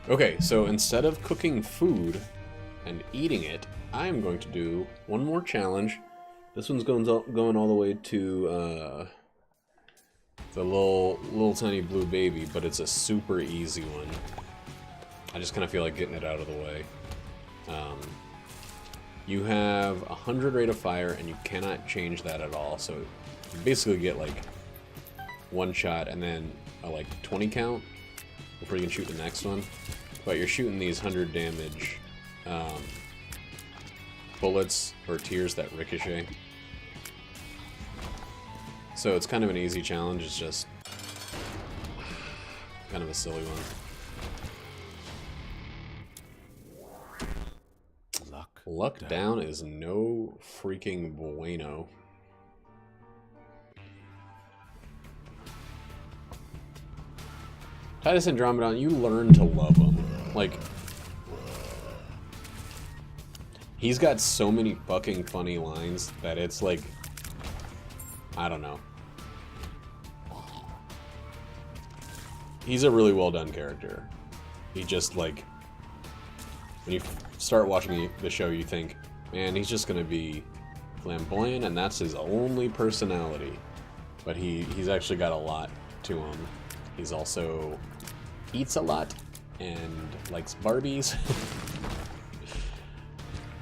Okay, so instead of cooking food and eating it, I'm going to do one more challenge. This one's going all the way to the little tiny blue baby, but it's a super easy one. I just kind of feel like getting it out of the way. You have 100 rate of fire, and you cannot change that at all. So you basically get like one shot and then a like 20 count before you can shoot the next one. But you're shooting these 100 damage bullets or tears that ricochet. So it's kind of an easy challenge. It's just kind of a silly one. Luck down is no freaking bueno. Titus Andromedon, you learn to love him. Like, he's got so many fucking funny lines that it's like, I don't know. He's a really well done character. He just, like, when you start watching the show, you think, man, he's just gonna be flamboyant, and that's his only personality. But he's actually got a lot to him. He's also eats a lot and likes Barbies.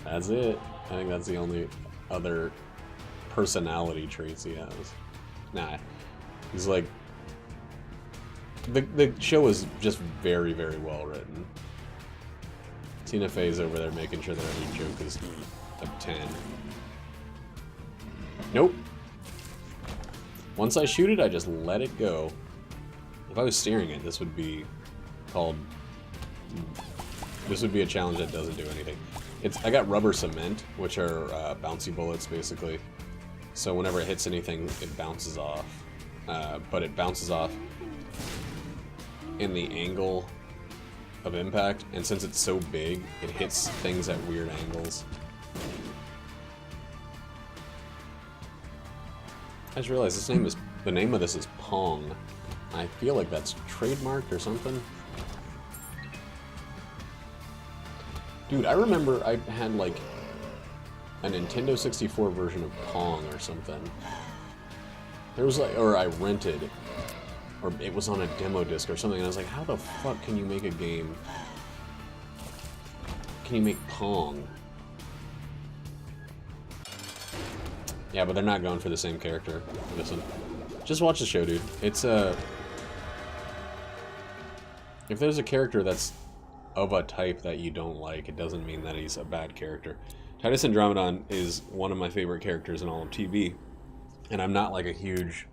That's it. I think that's the only other personality traits he has. Nah, he's like, the show is just very, very well written. Tina Fey's over there making sure that every joke is a 10. Nope. Once I shoot it, I just let it go. If I was steering it, this would be called... This would be a challenge that doesn't do anything. I got rubber cement, which are bouncy bullets, basically. So whenever it hits anything, it bounces off. But it bounces off in the angle of impact, and since it's so big, it hits things at weird angles. I just realized the name of this is PONG. I feel like that's trademarked or something. Dude, I remember I had like a Nintendo 64 version of PONG or something. There was like, or I rented, or it was on a demo disc or something, and I was like, how the fuck can you make a game? Can you make Pong? Yeah, but they're not going for the same character. Listen, just watch the show, dude. It's if there's a character that's of a type that you don't like, it doesn't mean that he's a bad character. Titus Andromedon is one of my favorite characters in all of TV, and I'm not like a huge,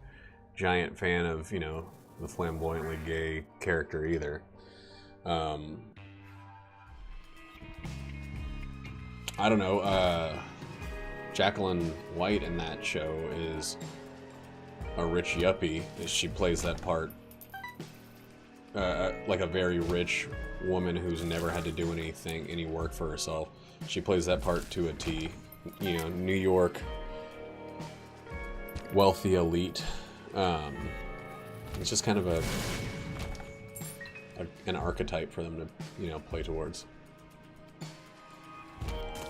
giant fan of, you know, the flamboyantly gay character either. I don't know, Jacqueline White in that show is a rich yuppie. She plays that part like a very rich woman who's never had to do any work for herself. She plays that part to a T. You know, New York, wealthy elite. It's just kind of an archetype for them to, you know, play towards.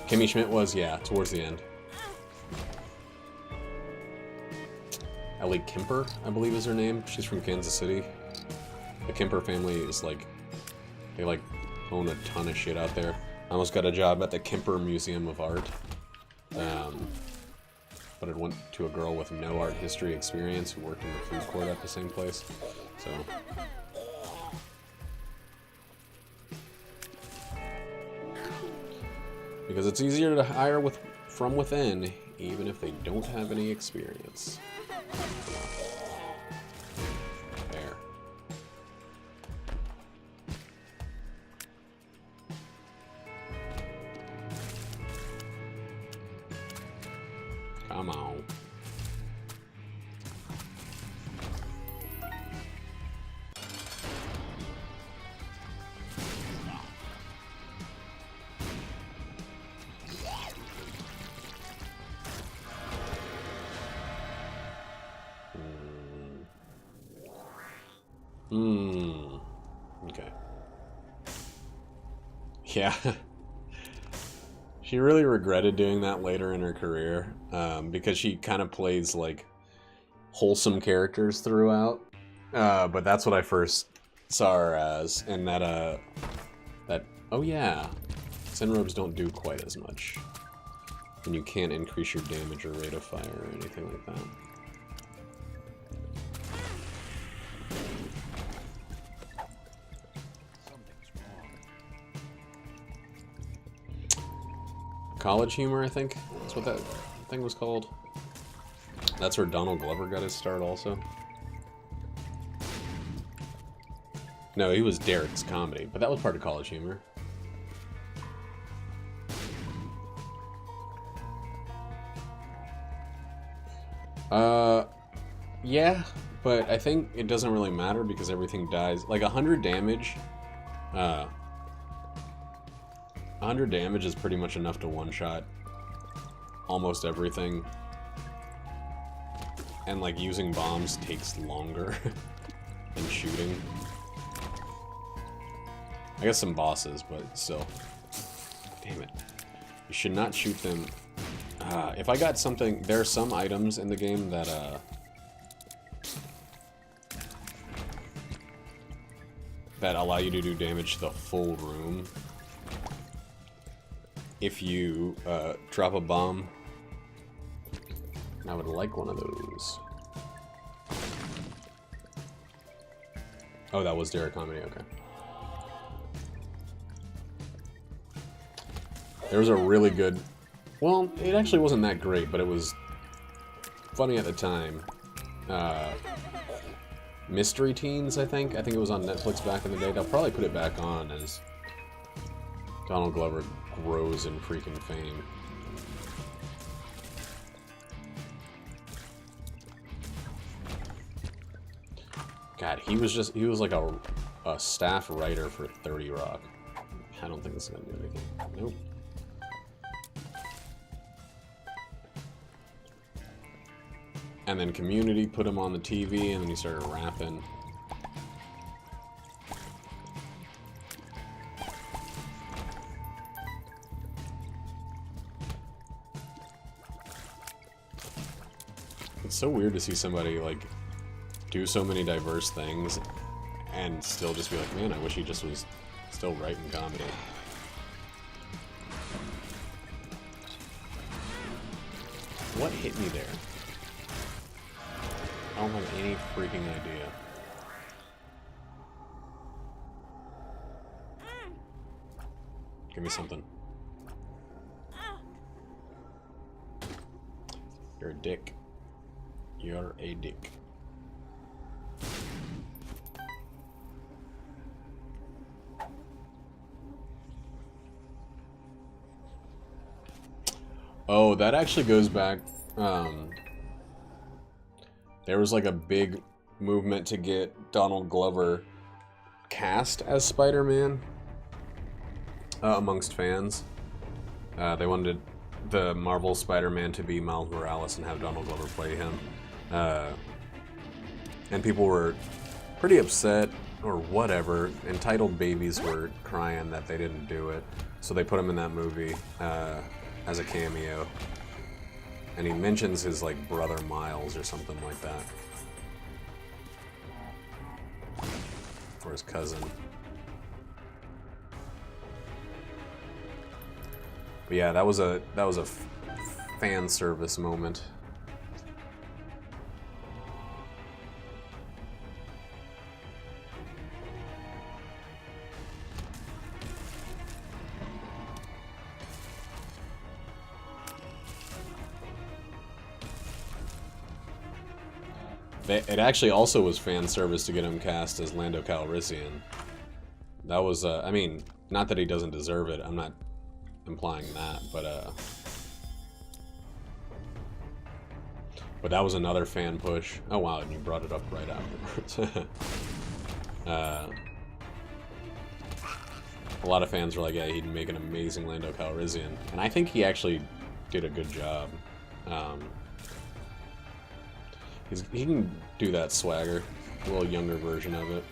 Kimmy Schmidt was, yeah, towards the end. Ellie Kemper, I believe is her name. She's from Kansas City. The Kemper family is like, they like own a ton of shit out there. I almost got a job at the Kemper Museum of Art. But it went to a girl with no art history experience who worked in the food court at the same place. So... because it's easier to hire from within, even if they don't have any experience. There. Come on. Okay. Yeah. She really regretted doing that later in her career, because she kind of plays, like, wholesome characters throughout. But that's what I first saw her as, and oh yeah, Sin robes don't do quite as much. And you can't increase your damage or rate of fire or anything like that. College Humor, I think that's what that thing was called. That's where Donald Glover got his start also. No, he was Derek's Comedy, but that was part of College Humor. Yeah, but I think it doesn't really matter because everything dies. Like 100 damage, 100 damage is pretty much enough to one-shot almost everything. And like using bombs takes longer than shooting. I guess some bosses, but still. Damn it. You should not shoot them. If I got something, there are some items in the game that that allow you to do damage to the full room. If you drop a bomb, I would like one of those. Oh, that was Derek Comedy, okay. There was a really good... Well, it actually wasn't that great, but it was funny at the time. Mystery Teens, I think. I think it was on Netflix back in the day. They'll probably put it back on as Donald Glover grows in freaking fame. God, he was like a staff writer for 30 Rock. I don't think this is gonna do anything. Nope. And then Community put him on the TV, and then he started rapping. It's so weird to see somebody, like, do so many diverse things and still just be like, man, I wish he just was still writing comedy. What hit me there? I don't have any freaking idea. Give me something. You're a dick. You're a dick. Oh, that actually goes back, there was like a big movement to get Donald Glover cast as Spider-Man amongst fans. They wanted the Marvel Spider-Man to be Miles Morales and have Donald Glover play him. And people were pretty upset or whatever. Entitled babies were crying that they didn't do it. So they put him in that movie as a cameo. And he mentions his, like, brother Miles or something like that. Or his cousin. But yeah, that was a fan service moment. It actually also was fan service to get him cast as Lando Calrissian. That was, I mean, not that he doesn't deserve it, I'm not implying that, but that was another fan push. Oh wow, and you brought it up right afterwards. A lot of fans were like, yeah, he'd make an amazing Lando Calrissian, and I think he actually did a good job. He can do that swagger, a little younger version of it.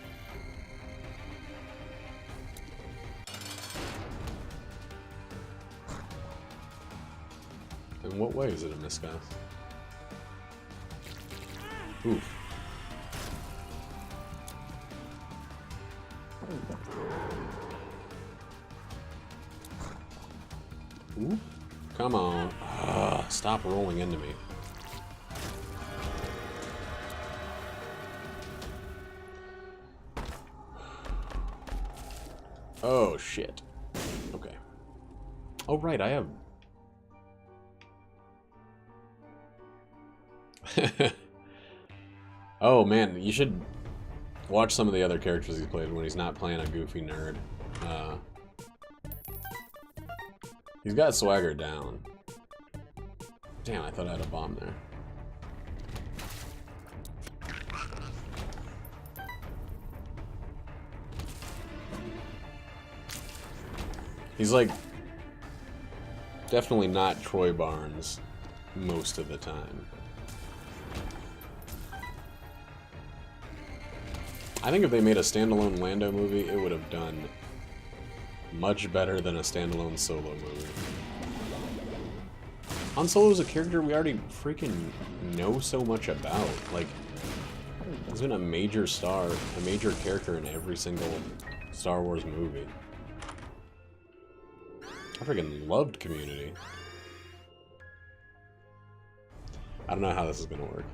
In what way is it a miscast? Oof. Ooh. Come on. Ugh, stop rolling into me. Oh, shit. Okay. Oh, right, I have... Oh, man, you should watch some of the other characters he's played when he's not playing a goofy nerd. He's got swagger down. Damn, I thought I had a bomb there. He's like definitely not Troy Barnes most of the time. I think if they made a standalone Lando movie, it would have done much better than a standalone Solo movie. Han Solo's a character we already freaking know so much about. Like, he's been a major star, a major character in every single Star Wars movie. I freaking loved Community. I don't know how this is gonna work.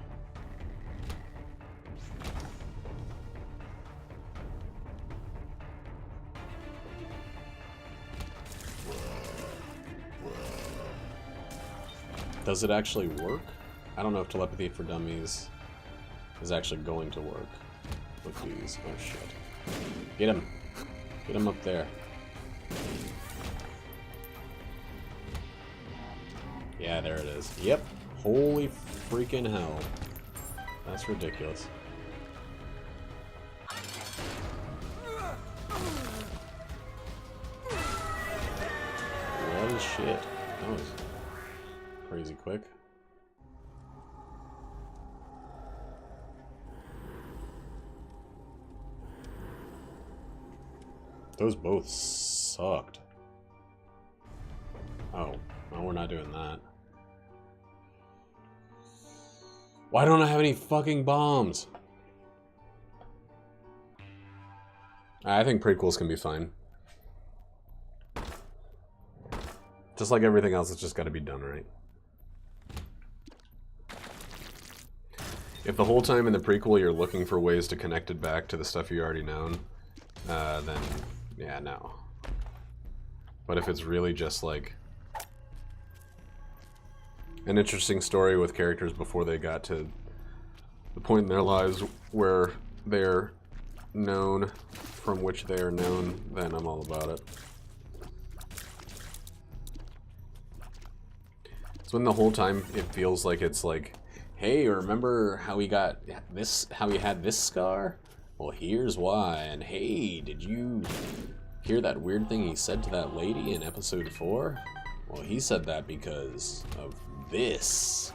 Does it actually work? I don't know if Telepathy for Dummies is actually going to work with these. Oh shit. Get him. Get him up there. Yeah, there it is. Yep. Holy freaking hell. That's ridiculous. Well, shit. That was crazy quick. Those both sucked. Oh, well, we're not doing that. Why don't I have any fucking bombs? I think prequels can be fine. Just like everything else, it's just got to be done right. If the whole time in the prequel you're looking for ways to connect it back to the stuff you already known, then yeah, no. But if it's really just like an interesting story with characters before they got to the point in their lives where they're known from which they are known, then I'm all about it. It's when the whole time it feels like it's like, hey, remember how he got this, how he had this scar? Well, here's why. And hey, did you hear that weird thing he said to that lady in episode 4? Well, he said that because of this.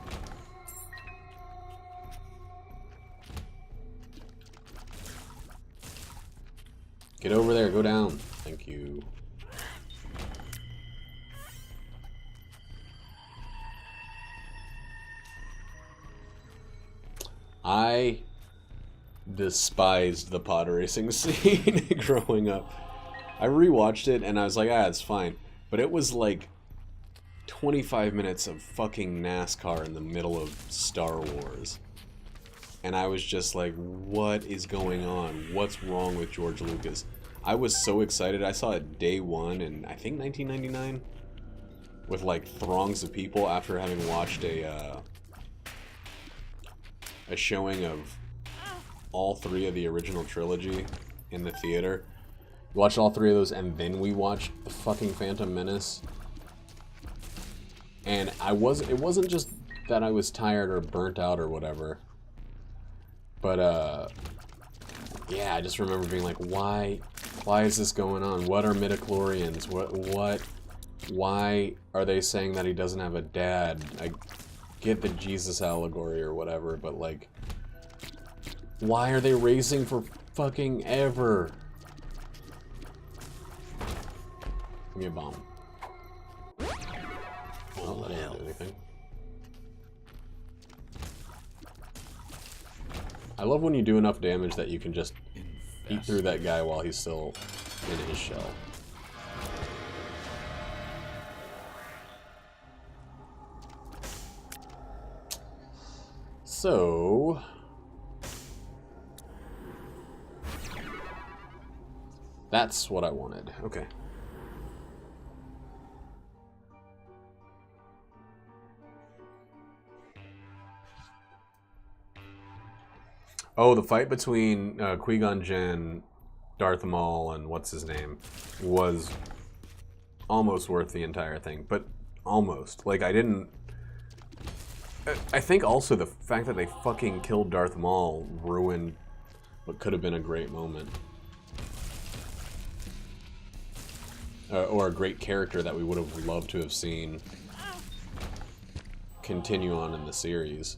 Get over there, go down. Thank you. I despised the pod racing scene growing up. I rewatched it and I was like, ah, it's fine. But it was like 25 minutes of fucking NASCAR in the middle of Star Wars. And I was just like, what is going on? What's wrong with George Lucas? I was so excited. I saw it day one in, I think, 1999. With like throngs of people after having watched a showing of all 3 of the original trilogy in the theater. We watched all 3 of those and then we watched the fucking Phantom Menace. And it wasn't just that I was tired or burnt out or whatever. But yeah, I just remember being like, why is this going on? What are midichlorians? Why are they saying that he doesn't have a dad? I get the Jesus allegory or whatever, but like, why are they racing for fucking ever? Give me a bomb. Oh, that didn't do anything. I love when you do enough damage that you can just eat through that guy while he's still in his shell. So... that's what I wanted. Okay. Oh, the fight between Qui-Gon Jinn, Darth Maul, and what's his name was almost worth the entire thing, but almost. Like, I didn't... I think also the fact that they fucking killed Darth Maul ruined what could have been a great moment. Or a great character that we would have loved to have seen continue on in the series.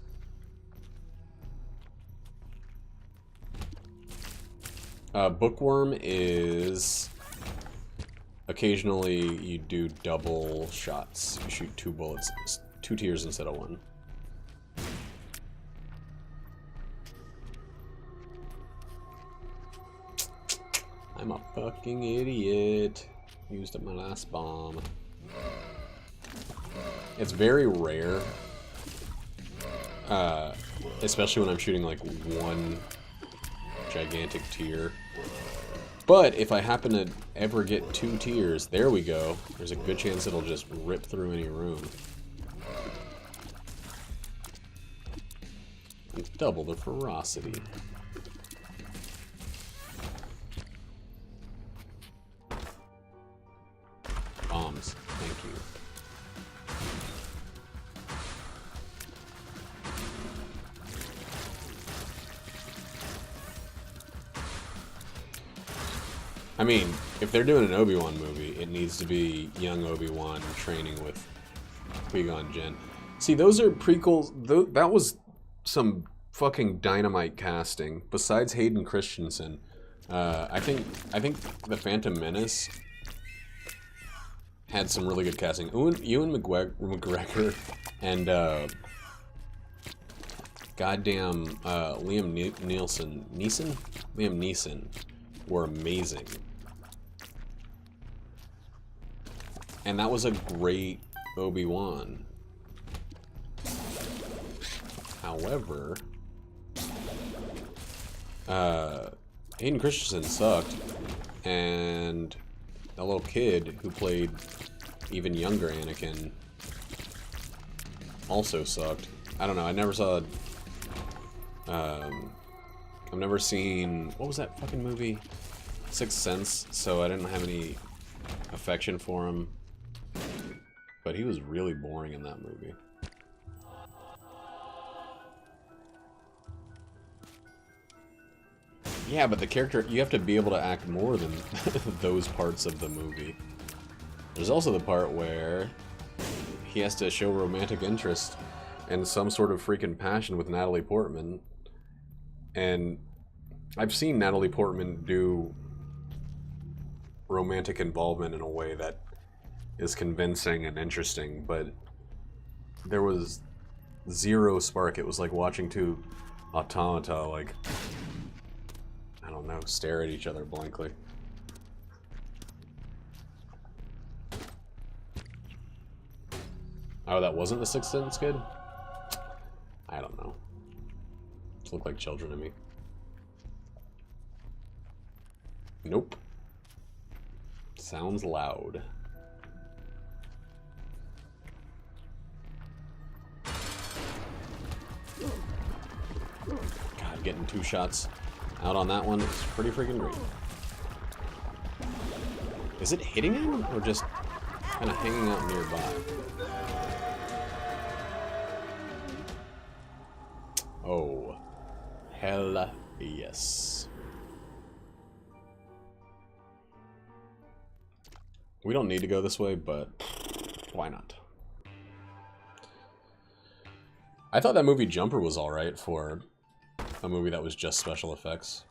Bookworm is... occasionally you do double shots. You shoot 2 bullets, 2 tiers instead of 1. I'm a fucking idiot. Used up my last bomb. It's very rare, especially when I'm shooting like 1 gigantic tier. But if I happen to ever get 2 tiers, there we go. There's a good chance it'll just rip through any room. And double the ferocity. Bombs. Thank you. I mean, if they're doing an Obi-Wan movie, it needs to be young Obi-Wan training with Qui-Gon Jinn. See, those are prequels. That was some fucking dynamite casting. Besides Hayden Christensen, I think the Phantom Menace had some really good casting. Ewan McGregor and goddamn Liam Neeson were amazing. And that was a great Obi-Wan. However, Hayden Christensen sucked, and a little kid who played even younger Anakin also sucked. I don't know, I never saw... I've never seen... what was that fucking movie? Sixth Sense, so I didn't have any affection for him. But he was really boring in that movie. Yeah, but the character, you have to be able to act more than those parts of the movie. There's also the part where he has to show romantic interest and some sort of freaking passion with Natalie Portman. And I've seen Natalie Portman do romantic involvement in a way that is convincing and interesting, but there was zero spark. It was like watching 2 automata, like, I don't know, stare at each other blankly. Oh, that wasn't the Sixth Sense kid? I don't know. Just look like children to me. Nope. Sounds loud. God, getting 2 shots out on that one is pretty freaking great. Is it hitting him or just kind of hanging out nearby? Oh, hell yes. We don't need to go this way, but why not? I thought that movie Jumper was alright for a movie that was just special effects.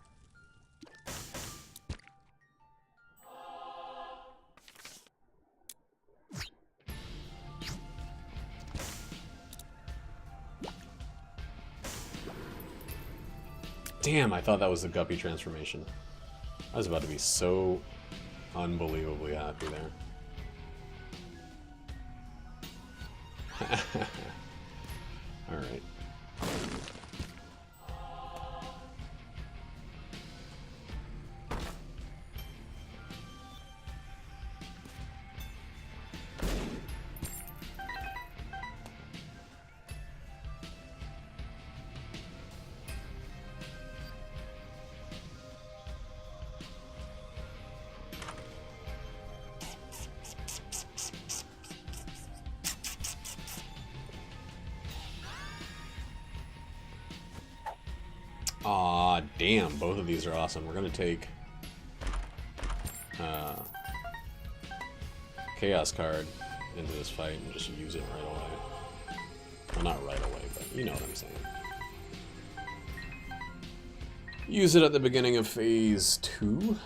Damn, I thought that was the Guppy transformation. I was about to be so unbelievably happy there. Alright. Aw, damn, both of these are awesome. We're gonna take Chaos card into this fight and just use it right away. Well, not right away, but you know what I'm saying. Use it at the beginning of phase 2.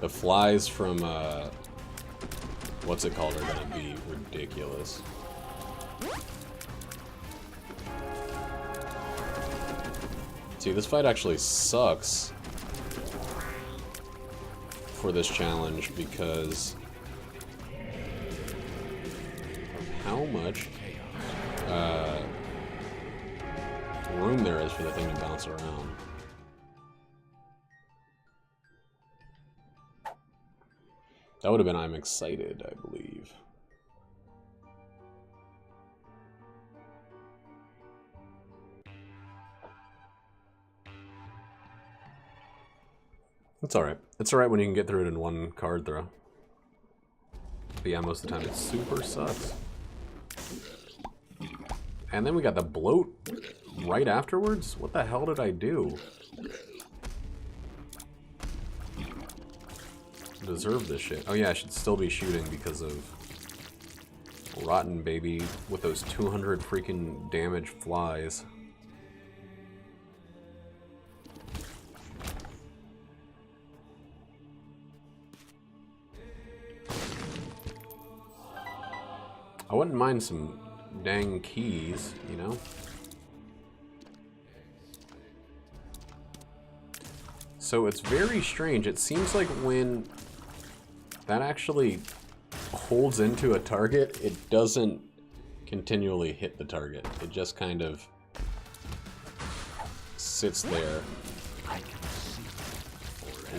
The flies from, what's it called, are gonna be ridiculous. See, this fight actually sucks for this challenge because of how much room there is for the thing to bounce around. That would have been I'm excited, I believe. It's alright. It's alright when you can get through it in one card throw. But yeah, most of the time it super sucks. And then we got the bloat right afterwards? What the hell did I do? Deserve this shit. Oh yeah, I should still be shooting because of Rotten Baby with those 200 freaking damage flies. I wouldn't mind some dang keys, you know? So it's very strange. It seems like when that actually holds into a target, it doesn't continually hit the target. It just kind of sits there,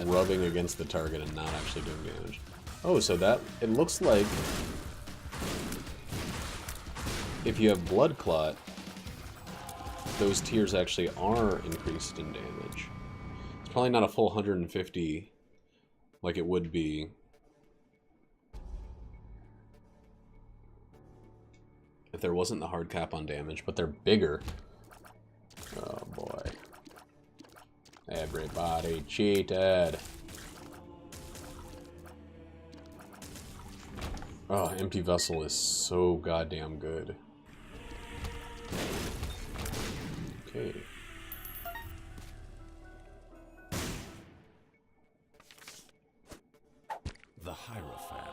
rubbing against the target and not actually doing damage. Oh, so that, it looks like if you have Blood Clot, those tiers actually are increased in damage. It's probably not a full 150 like it would be if there wasn't the hard cap on damage, but they're bigger. Oh boy. Everybody cheated. Oh, Empty Vessel is so goddamn good. Okay. The Hierophant.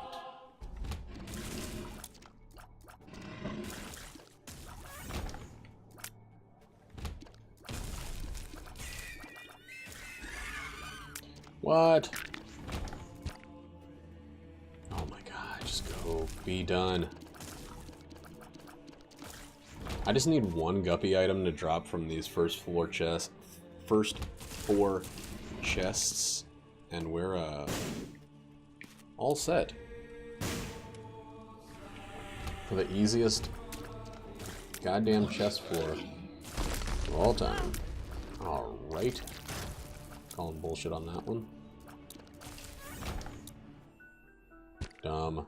What? Oh my god, just go. Be done. I just need one Guppy item to drop from these first four chests, and we're all set for the easiest goddamn chest floor of all time. All right, calling bullshit on that one. Dumb.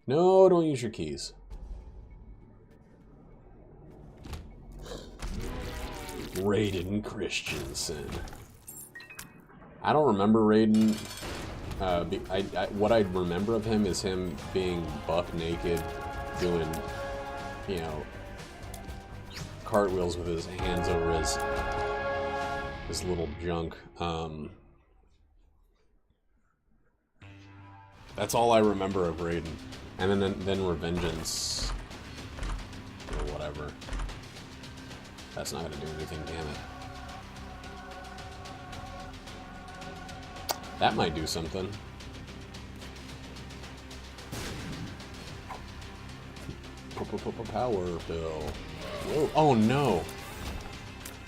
No, don't use your keys. Raiden Christensen. I don't remember Raiden. What I remember of him is him being buck naked, doing, you know, cartwheels with his hands over his little junk. That's all I remember of Raiden. And then Revengeance, or whatever. That's not gonna do anything, damn it. That might do something. Power pill. Whoa. Oh no!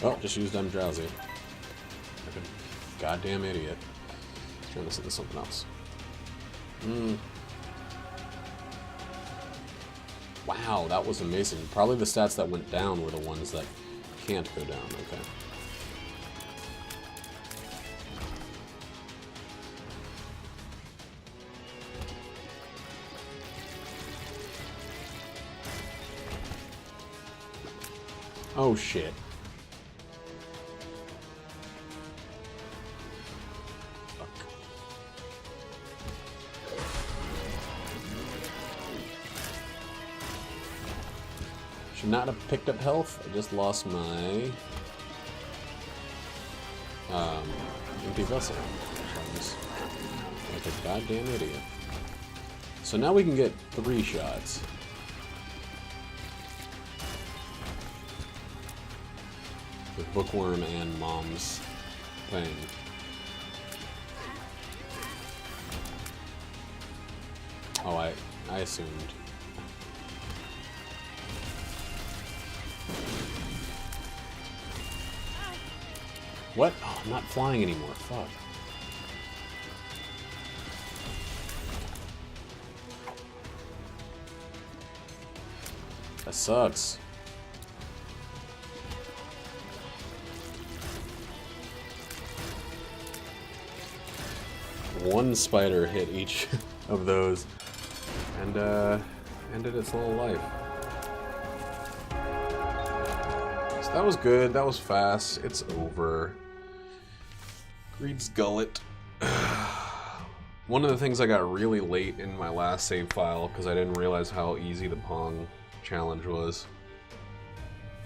Oh, just used I'm drowsy. Like a goddamn idiot. Trying to listen to something else. Wow, that was amazing. Probably the stats that went down were the ones that can't go down. Okay. Oh shit. Fuck. Should not have picked up health. I just lost my empty vessel. Like a goddamn idiot. So now we can get 3 shots. With Bookworm and Mom's thing. Oh, I assumed. What? Oh, I'm not flying anymore. Fuck. That sucks. One spider hit each of those and ended its little life. So that was good, that was fast, it's over. Greed's Gullet. One of the things I got really late in my last save file because I didn't realize how easy the Pong challenge was.